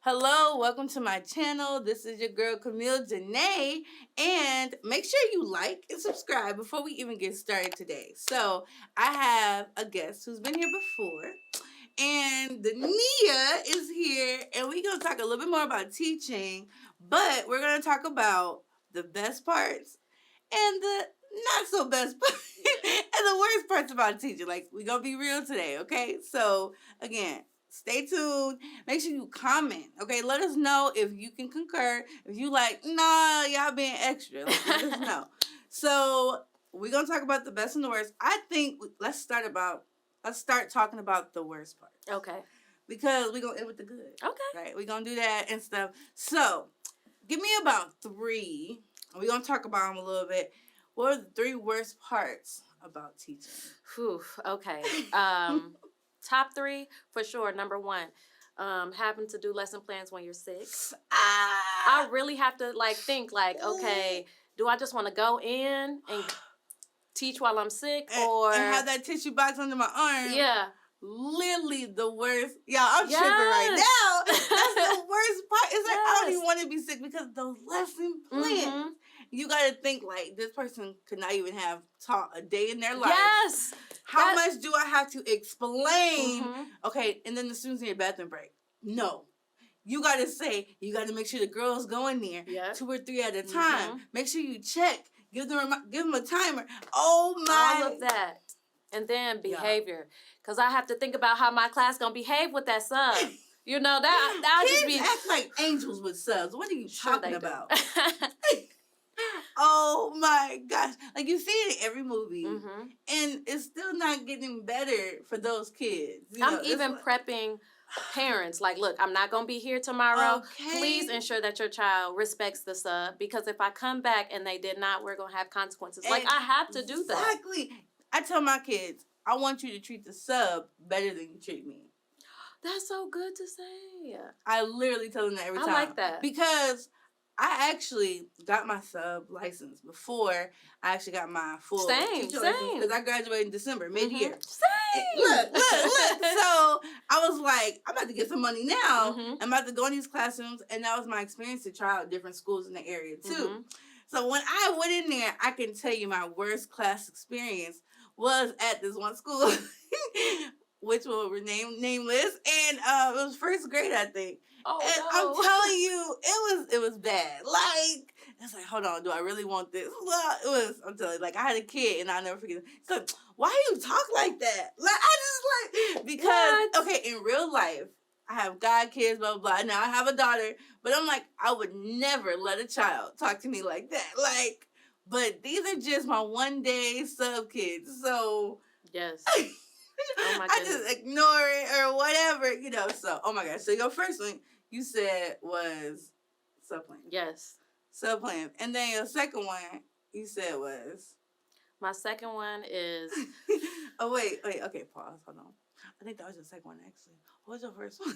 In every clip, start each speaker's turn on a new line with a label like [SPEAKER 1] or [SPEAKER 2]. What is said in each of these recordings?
[SPEAKER 1] Hello, welcome to my channel. This is your girl Camielle Janae, and make sure you like and subscribe before we even get started today. So I have a guest who's been here before, and Nia is here, and we're gonna talk a little bit more about teaching, but we're gonna talk about the best parts and the not so best parts and the worst parts about teaching. Like, we're gonna be real today, okay? So again, stay tuned. Make sure you comment, okay? Let us know if you can concur. If you like, nah, y'all being extra, like, let us know. So we're gonna talk about the best and the worst. I think let's start talking about the worst part.
[SPEAKER 2] Okay.
[SPEAKER 1] Because we're gonna end with the good.
[SPEAKER 2] Okay.
[SPEAKER 1] Right? We're gonna do that and stuff. So give me about 3. We're gonna talk about them a little bit. What are the 3 worst parts about teaching?
[SPEAKER 2] Whew, okay. Top 3 for sure. Number 1, having to do lesson plans when you're sick. I really have to think okay, do I just want to go in and teach while I'm sick, or
[SPEAKER 1] and have that tissue box under my arm?
[SPEAKER 2] Yeah.
[SPEAKER 1] Literally the worst. Y'all, I'm tripping right now. That's the worst part. It's like, I don't even want to be sick because those lesson plans. You got to think like this person could not even have taught a day in their life.
[SPEAKER 2] Yes.
[SPEAKER 1] How much do I have to explain? Okay, and then the students need a bathroom break. No. You got to say, you got to make sure the girls go in there 2 or 3 at a time. Make sure you check. Give them a timer. Oh, my.
[SPEAKER 2] All of that. And then behavior. Because I have to think about how my class going to behave with that sub. You know, that'll
[SPEAKER 1] Kids
[SPEAKER 2] just be...
[SPEAKER 1] act like angels with subs. What are you talking about? Oh my gosh. Like, you see it in every movie. And it's still not getting better for those kids.
[SPEAKER 2] I'm even prepping parents. Like, look, I'm not going to be here tomorrow.
[SPEAKER 1] Okay.
[SPEAKER 2] Please ensure that your child respects the sub. Because if I come back and they did not, we're going to have consequences.
[SPEAKER 1] And
[SPEAKER 2] like, I have to do that.
[SPEAKER 1] Exactly. I tell my kids, I want you to treat the sub better than you treat me.
[SPEAKER 2] That's so good to say.
[SPEAKER 1] I literally tell them that every time.
[SPEAKER 2] I like that.
[SPEAKER 1] Because I actually got my sub license before I actually got my full teacher license. Because I graduated in December, mid-year.
[SPEAKER 2] Same.
[SPEAKER 1] Look. So I was like, I'm about to get some money now. I'm about to go in these classrooms. And that was my experience to try out different schools in the area, too. So when I went in there, I can tell you my worst class experience was at this one school, which will remain nameless, and it was first grade, I think.
[SPEAKER 2] Oh,
[SPEAKER 1] and
[SPEAKER 2] no.
[SPEAKER 1] I'm telling you, it was bad. Like, it's like, hold on, do I really want this? Well, I'm telling you, like, I had a kid, and I'll never forget it. It's like, why you talk like that? Like, I just like, because, okay, in real life, I have God kids, blah, blah, blah. Now I have a daughter, but I'm like, I would never let a child talk to me like that. Like, but these are just my one-day sub kids, so...
[SPEAKER 2] Yes. Oh my goodness.
[SPEAKER 1] I just ignore it or whatever, so, oh my gosh. So your first one, you said was sub plan.
[SPEAKER 2] Yes.
[SPEAKER 1] Sub plan. And then your second one, you said was?
[SPEAKER 2] My second one is...
[SPEAKER 1] Oh, wait. Okay, pause. Hold on. I think that was your second one, actually. What was your first one?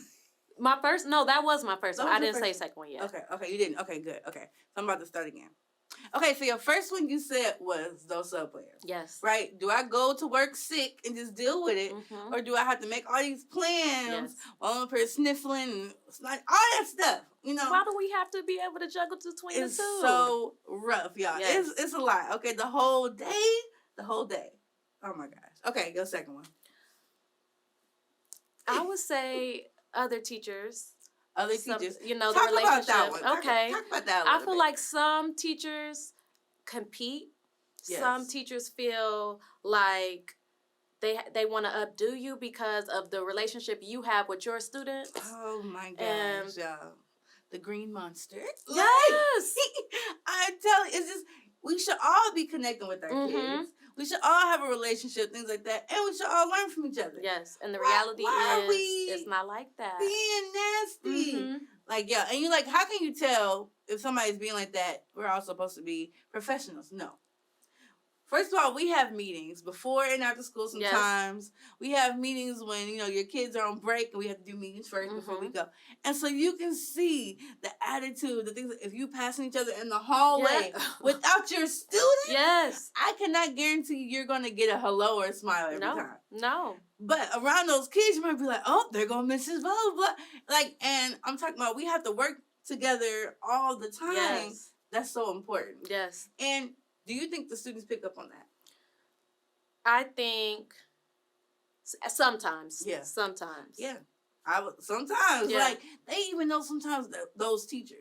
[SPEAKER 2] My first... No, that was my first one. I didn't say second one yet.
[SPEAKER 1] Okay, you didn't. Okay, good. Okay, so I'm about to start again. Okay, so your first one you said was those sub plans.
[SPEAKER 2] Yes.
[SPEAKER 1] Right? Do I go to work sick and just deal with it? Or do I have to make all these plans while I'm up here sniffling and all that stuff?
[SPEAKER 2] Why do we have to be able to juggle between the two?
[SPEAKER 1] It's so rough, y'all.
[SPEAKER 2] Yes.
[SPEAKER 1] It's a lot. Okay, the whole day. Oh my gosh. Okay, your second one.
[SPEAKER 2] I would say other teachers.
[SPEAKER 1] Teachers.
[SPEAKER 2] The
[SPEAKER 1] Talk
[SPEAKER 2] relationship.
[SPEAKER 1] About that one.
[SPEAKER 2] Okay.
[SPEAKER 1] Talk about that
[SPEAKER 2] I feel like some teachers compete.
[SPEAKER 1] Yes.
[SPEAKER 2] Some teachers feel like they want to updo you because of the relationship you have with your students.
[SPEAKER 1] Oh my gosh, y'all. The green monster.
[SPEAKER 2] Yes.
[SPEAKER 1] I'm telling you, it's just, we should all be connecting with our kids. We should all have a relationship, things like that, and we should all learn from each other.
[SPEAKER 2] Yes, and the reality is, it's not like that.
[SPEAKER 1] Being nasty. Like, yeah, and you're like, how can you tell if somebody's being like that? We're all supposed to be professionals. No. First of all, we have meetings before and after school sometimes. Yes. We have meetings when, your kids are on break and we have to do meetings first before we go. And so you can see the attitude, the things, if you passing each other in the hallway without your students, I cannot guarantee you're going to get a hello or a smile every time.
[SPEAKER 2] No.
[SPEAKER 1] But around those kids, you might be like, oh, they're going to Mrs. Blah, blah, blah. And I'm talking about we have to work together all the time. Yes. That's so important.
[SPEAKER 2] Yes.
[SPEAKER 1] And do you think the students pick up on that?
[SPEAKER 2] I think sometimes.
[SPEAKER 1] Yeah.
[SPEAKER 2] Sometimes.
[SPEAKER 1] Yeah. Sometimes. Yeah. Like, they even know sometimes those teachers,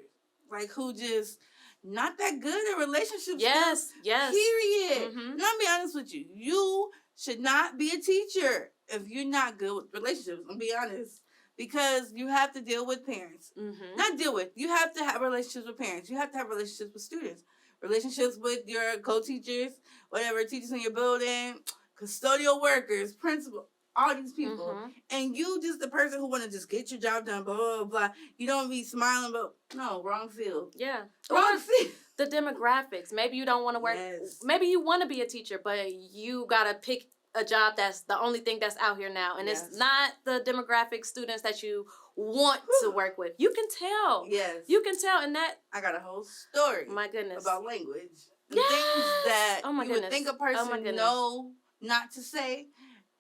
[SPEAKER 1] like, who just not that good at relationships.
[SPEAKER 2] Yes. Yes.
[SPEAKER 1] Period. Mm-hmm. And I'll be honest with you. You should not be a teacher if you're not good with relationships. I'll be honest. Because you have to deal with parents. Mm-hmm. Not deal with. You have to have relationships with parents. You have to have relationships with students. Relationships with your co-teachers, whatever, teachers in your building, custodial workers, principal, all these people. Mm-hmm. And you just the person who want to just get your job done, blah, blah, blah. You don't be smiling, but no, wrong field.
[SPEAKER 2] Yeah.
[SPEAKER 1] Wrong field.
[SPEAKER 2] The demographics. Maybe you don't want to work. Yes. Maybe you want to be a teacher, but you got to pick a job that's the only thing that's out here now. And it's not the demographic students that you want to work with. You can tell.
[SPEAKER 1] Yes.
[SPEAKER 2] You can tell. And that...
[SPEAKER 1] I got a whole story.
[SPEAKER 2] My goodness.
[SPEAKER 1] About language. The things that would think a person know not to say,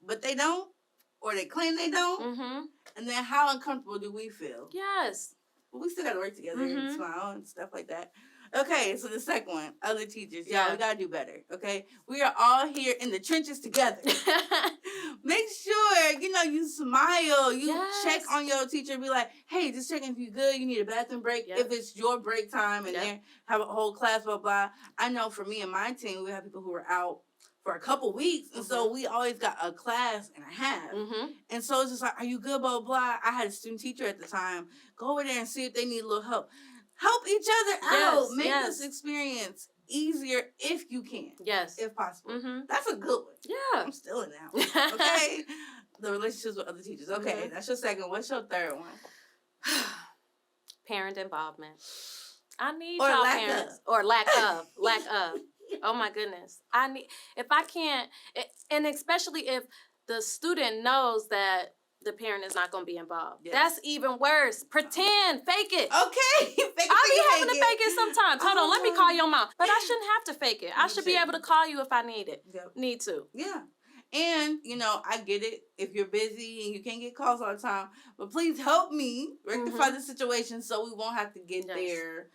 [SPEAKER 1] but they don't, or they claim they don't. Mm-hmm. And then how uncomfortable do we feel?
[SPEAKER 2] Yes.
[SPEAKER 1] But we still got to work together and smile and stuff like that. Okay, so the second one, other teachers. Y'all, we got to do better, okay? We are all here in the trenches together. Make sure, you smile. You check on your teacher and be like, hey, just checking if you're good. You need a bathroom break. Yep. If it's your break time and then have a whole class, blah, blah. I know for me and my team, we have people who are out for a couple weeks. And so we always got a class and a half. Mm-hmm. And so it's just like, are you good, blah, blah. I had a student teacher at the time. Go over there and see if they need a little help. Help each other out. Make this experience easier if you can.
[SPEAKER 2] Yes.
[SPEAKER 1] If possible. Mm-hmm. That's a good one.
[SPEAKER 2] Yeah.
[SPEAKER 1] I'm still in that one. Okay? The relationships with other teachers. Okay, that's your second. What's your third one?
[SPEAKER 2] Parent involvement. I need y'all parents. Or lack of. Lack of. Oh my goodness. If I can't, and especially if the student knows that the parent is not going to be involved. Yes. That's even worse. Pretend. Fake it.
[SPEAKER 1] Okay.
[SPEAKER 2] I be having to fake it sometimes. Hold on. Let me call your mom. But I shouldn't have to fake it. I should be able to call you if I need it. Yep. Need to.
[SPEAKER 1] Yeah. And, I get it if you're busy and you can't get calls all the time. But please help me rectify the situation so we won't have to get there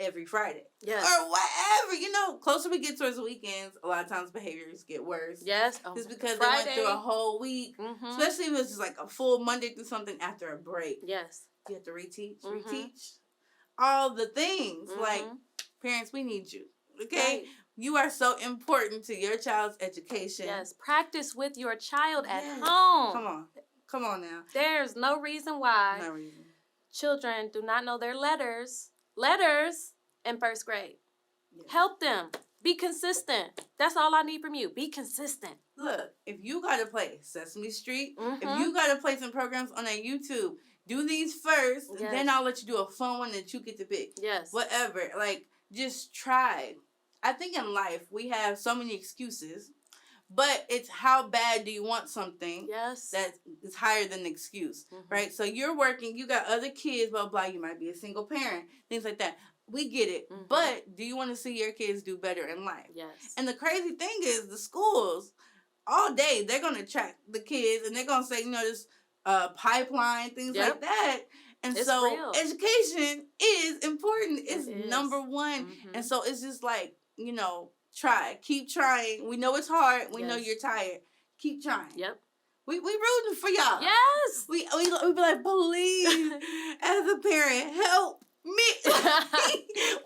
[SPEAKER 1] every Friday. Yes. Or whatever. Closer we get towards the weekends, a lot of times behaviors get worse.
[SPEAKER 2] Yes.
[SPEAKER 1] Just because they went through a whole week. Mm-hmm. Especially if it's just like a full Monday through something after a break.
[SPEAKER 2] Yes.
[SPEAKER 1] You have to reteach all the things. Mm-hmm. Like, parents, we need you. Okay? Right. You are so important to your child's education.
[SPEAKER 2] Yes. Practice with your child at home.
[SPEAKER 1] Come on now.
[SPEAKER 2] There's no reason why children do not know their letters in first grade. Yes. Help them. Be consistent. That's all I need from you. Be consistent.
[SPEAKER 1] Look, if you got to play Sesame Street, if you got to play some programs on that YouTube, do these first, and then I'll let you do a fun one that you get to pick.
[SPEAKER 2] Yes.
[SPEAKER 1] Whatever. Like, just try. I think in life, we have so many excuses, but it's how bad do you want something that is higher than the excuse, right? So you're working, you got other kids, blah, blah, you might be a single parent, things like that. We get it. Mm-hmm. But do you want to see your kids do better in life?
[SPEAKER 2] Yes.
[SPEAKER 1] And the crazy thing is the schools, all day, they're going to track the kids and they're going to say, this pipeline, things like that. And it's so real. Education is important. It's number one. Mm-hmm. And so it's just like, try. Keep trying. We know it's hard. We know you're tired. Keep trying.
[SPEAKER 2] Yep.
[SPEAKER 1] We rooting for y'all.
[SPEAKER 2] Yes.
[SPEAKER 1] We be like, please, as a parent, help me.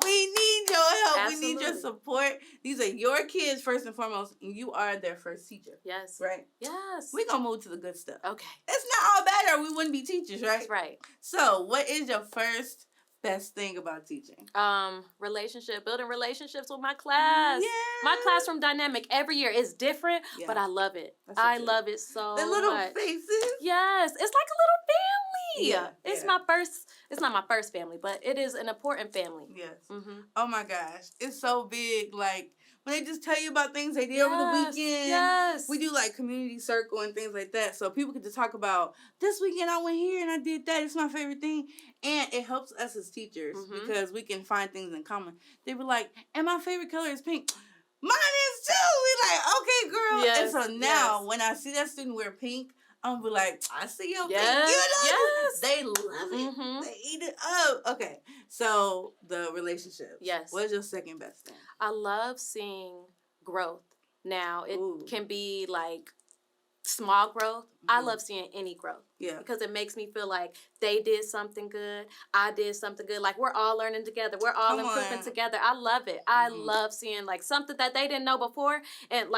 [SPEAKER 1] We need your help. Absolutely. We need your support. These are your kids first and foremost, and you are their first teacher.
[SPEAKER 2] Yes.
[SPEAKER 1] Right?
[SPEAKER 2] Yes.
[SPEAKER 1] We're going to move to the good stuff.
[SPEAKER 2] Okay.
[SPEAKER 1] It's not all bad or we wouldn't be teachers, right?
[SPEAKER 2] That's right.
[SPEAKER 1] So, what is your first best thing about teaching?
[SPEAKER 2] Building relationships with my class. Yeah. My classroom dynamic every year is different, but I love it. I love it so much.
[SPEAKER 1] The little faces.
[SPEAKER 2] Yes. It's like a little family. Yeah. It's not my first family, but it is an important family.
[SPEAKER 1] Yes. Mm-hmm. Oh my gosh. It's so big. Like, when they just tell you about things they did over the weekend.
[SPEAKER 2] Yes.
[SPEAKER 1] We do like community circle and things like that, so people get to talk about this weekend I went here and I did that. It's my favorite thing, and it helps us as teachers because we can find things in common. They were like, "And my favorite color is pink." Mine is too. We like, okay, girl.
[SPEAKER 2] Yes,
[SPEAKER 1] and so now when I see that student wear pink, I'm be like, I see your pink.
[SPEAKER 2] Yes.
[SPEAKER 1] They love it. They eat it up. Okay. So the relationship.
[SPEAKER 2] Yes.
[SPEAKER 1] What is your second best thing?
[SPEAKER 2] I love seeing growth. Now it can be like small growth. I love seeing any growth.
[SPEAKER 1] Yeah.
[SPEAKER 2] Because it makes me feel like they did something good. I did something good. Like we're all learning together. We're all improving together. I love it. I love seeing like something that they didn't know before. And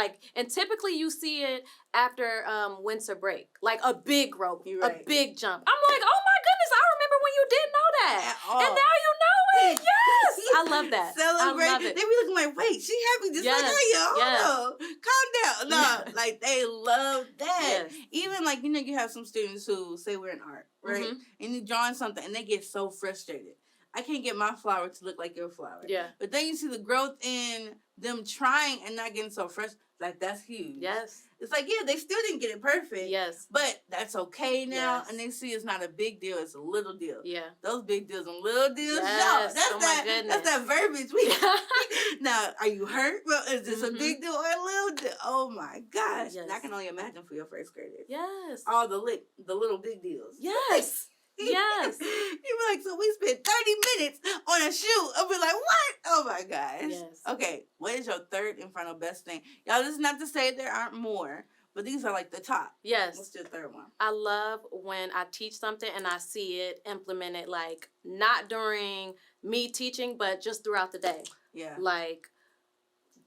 [SPEAKER 2] typically you see it after winter break. Like a big growth. A big jump. I'm like, oh my goodness, I remember when you didn't know that. And now you know it. Yes. I love that.
[SPEAKER 1] Celebrate.
[SPEAKER 2] I love it.
[SPEAKER 1] They be looking like, wait, she happy just like I am. Calm down. No, like they love that.
[SPEAKER 2] Yes.
[SPEAKER 1] Even like, you have some students who say we're in art, right? And you're drawing something and they get so frustrated. I can't get my flower to look like your flower.
[SPEAKER 2] Yeah.
[SPEAKER 1] But then you see the growth in them trying and not getting so frustrated. Like, that's huge.
[SPEAKER 2] Yes.
[SPEAKER 1] It's like, yeah, they still didn't get it perfect.
[SPEAKER 2] Yes.
[SPEAKER 1] But that's okay now.
[SPEAKER 2] Yes.
[SPEAKER 1] And they see it's not a big deal. It's a little deal.
[SPEAKER 2] Yeah.
[SPEAKER 1] Those big deals and little deals.
[SPEAKER 2] Yes.
[SPEAKER 1] No,
[SPEAKER 2] my goodness.
[SPEAKER 1] That's that verbiage. Now, are you hurt? Well, is this a big deal or a little deal? Oh, my gosh.
[SPEAKER 2] Yes.
[SPEAKER 1] And I can only imagine for your first graders.
[SPEAKER 2] Yes.
[SPEAKER 1] All the little big deals.
[SPEAKER 2] Yes. Yes.
[SPEAKER 1] You be like, so we spent 30 minutes on a shoot. I'll be like, what? Oh my gosh.
[SPEAKER 2] Yes.
[SPEAKER 1] Okay, what is your third and final best thing? Y'all, this is not to say there aren't more, but these are like the top.
[SPEAKER 2] Yes.
[SPEAKER 1] What's your third one?
[SPEAKER 2] I love when I teach something and I see it implemented, like not during me teaching, but just throughout the day.
[SPEAKER 1] Yeah.
[SPEAKER 2] Like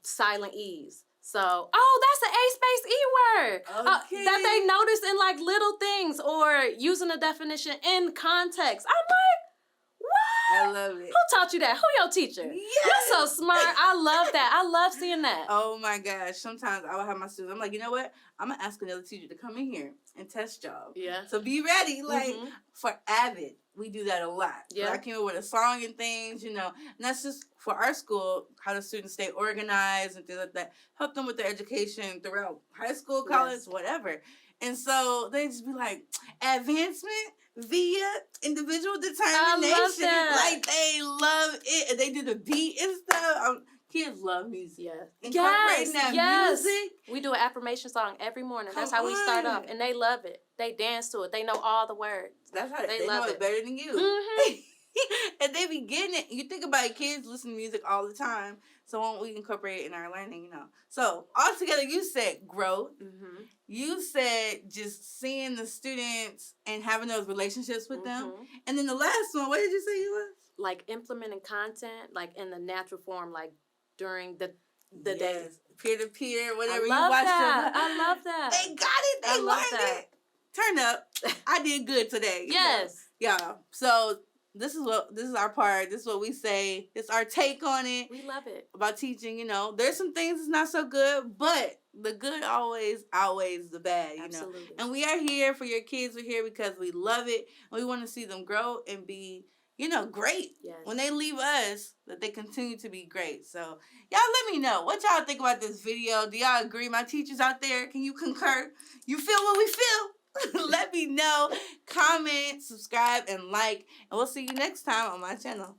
[SPEAKER 2] silent E's. So, that's an A space E word.
[SPEAKER 1] Okay.
[SPEAKER 2] That they notice in like little things or using a definition in context. I'm like, what?
[SPEAKER 1] I love it.
[SPEAKER 2] Who taught you that? Who your teacher?
[SPEAKER 1] Yes.
[SPEAKER 2] You're so smart. I love that. I love seeing that.
[SPEAKER 1] Oh my gosh. Sometimes I will have my students, I'm like, you know what? I'm going to ask another teacher to come in here and test y'all.
[SPEAKER 2] Yeah.
[SPEAKER 1] So be ready. Like, for Avid, we do that a lot.
[SPEAKER 2] Yeah.
[SPEAKER 1] So I came up with a song and things, And that's just for our school, how the students stay organized and things like that. Help them with their education throughout high school, college, whatever. And so they just be like, advancement via individual determination.
[SPEAKER 2] I love that.
[SPEAKER 1] Like, they love it. And they do the beat and stuff. Kids love music.
[SPEAKER 2] Yeah.
[SPEAKER 1] Incorporating that music.
[SPEAKER 2] We do an affirmation song every morning. That's how we start off. And they love it. They dance to it. They know all the words.
[SPEAKER 1] That's how
[SPEAKER 2] they
[SPEAKER 1] know
[SPEAKER 2] love
[SPEAKER 1] it better than you. And they be getting it. You think about it, kids listen to music all the time. So won't we incorporate it in our learning, So altogether, you said growth. You said just seeing the students and having those relationships with them. And then the last one, what did you say you was?
[SPEAKER 2] Like implementing content, like in the natural form, like during the day.
[SPEAKER 1] Peer-to-peer, whatever
[SPEAKER 2] I
[SPEAKER 1] you
[SPEAKER 2] love
[SPEAKER 1] watch.
[SPEAKER 2] that. I love that.
[SPEAKER 1] They got it. They learned it. Turn up. I did good today.
[SPEAKER 2] Yes.
[SPEAKER 1] Yeah. So this is our part. This is what we say. It's our take on it.
[SPEAKER 2] We love it. About
[SPEAKER 1] teaching, There's some things that's not so good, but the good always outweighs the bad,
[SPEAKER 2] Absolutely.
[SPEAKER 1] And we are here for your kids. We're here because we love it. And we want to see them grow and be, great.
[SPEAKER 2] Yes.
[SPEAKER 1] When they leave us, that they continue to be great. So, y'all let me know. What y'all think about this video? Do y'all agree? My teachers out there, can you concur? You feel what we feel? Let me know. Comment, subscribe, and like. And we'll see you next time on my channel.